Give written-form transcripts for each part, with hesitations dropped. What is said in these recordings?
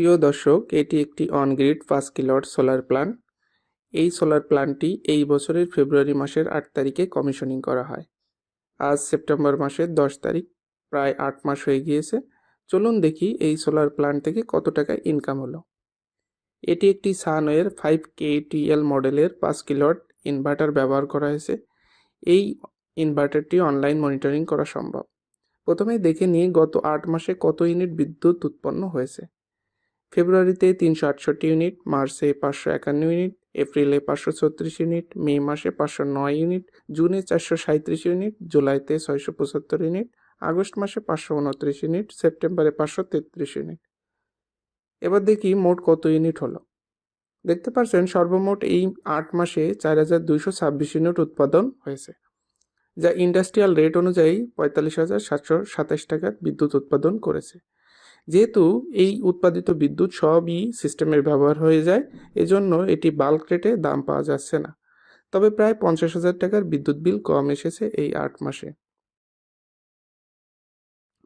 প্রিয় দর্শক, এটি একটি অন-গ্রিড 5 কিলোওয়াট সোলার প্ল্যান্ট। এই সোলার প্ল্যান্টটি এই বছরের ফেব্রুয়ারি মাসের 8 তারিখে কমিশনিং করা হয়। আজ সেপ্টেম্বর মাসের 10 তারিখ, প্রায় 8 মাস হয়ে গিয়েছে। চলুন দেখি এই সোলার প্ল্যান্ট থেকে কত টাকা ইনকাম হলো। এটি একটি সানওয়ের 5 KTL মডেলের 5 কিলোওয়াট ইনভার্টার ব্যবহার করা হয়েছে। এই ইনভার্টারটি অনলাইন মনিটরিং করা সম্ভব। প্রথমে দেখে নিই গত 8 মাসে কত ইউনিট বিদ্যুৎ উৎপন্ন হয়েছে। ফেব্রুয়ারিতে 368 ইউনিট, মার্চে 551 ইউনিট, এপ্রিলে 536 ইউনিট, মে মাসে 509 ইউনিট, জুনে 437 ইউনিট, জুলাইতে 675 ইউনিট, আগস্ট মাসে 529 ইউনিট, সেপ্টেম্বরে 533 ইউনিট। এবার দেখি মোট কত ইউনিট হলো। দেখতে পাচ্ছেন সর্বমোট এই 8 মাসে 4226 ইউনিট উৎপাদন হয়েছে, যা ইন্ডাস্ট্রিয়াল রেট অনুযায়ী 45,727 টাকার বিদ্যুৎ উৎপাদন করেছে। যেহেতু এই উৎপাদিত বিদ্যুৎ সবই সিস্টেমের ব্যবহার হয়ে যায়, এজন্য এটি বাল্ক রেটে দাম পাওয়া যাচ্ছে না। তবে প্রায় 50,000 টাকার বিদ্যুৎ বিল কম এসেছে এই 8 মাসে।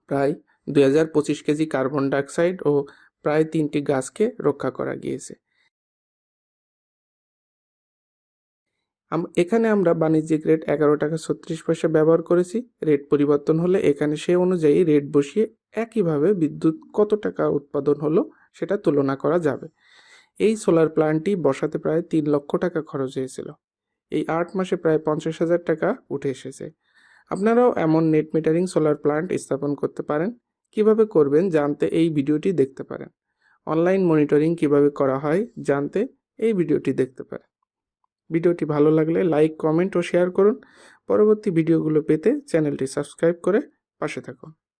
প্রায় 2025 কেজি কার্বন ডাইঅক্সাইড ও প্রায় 3টি গাছকে রক্ষা করা গিয়েছে। এখানে আমরা বাণিজ্যিক রেট 11 টাকা 36 পয়সা ব্যবহার করেছি। রেট পরিবর্তন হলে এখানে সে অনুযায়ী রেট বসিয়ে একইভাবে বিদ্যুৎ কত টাকা উৎপাদন হলো সেটা তুলনা করা যাবে। এই সোলার প্ল্যান্টটি বসাতে প্রায় 3 লক্ষ টাকা খরচ হয়েছিল। এই 8 মাসে প্রায় 50,000 টাকা উঠে এসেছে। আপনারাও এমন নেট মিটারিং সোলার প্ল্যান্ট স্থাপন করতে পারেন। কিভাবে করবেন জানতে এই ভিডিওটি দেখতে পারেন। অনলাইন মনিটরিং কিভাবে করা হয় জানতে এই ভিডিওটি দেখতে পারেন। ভিডিওটি ভালো লাগলে লাইক, কমেন্ট ও শেয়ার করুন। পরবর্তী ভিডিওগুলো পেতে চ্যানেলটি সাবস্ক্রাইব করে পাশে থাকুন।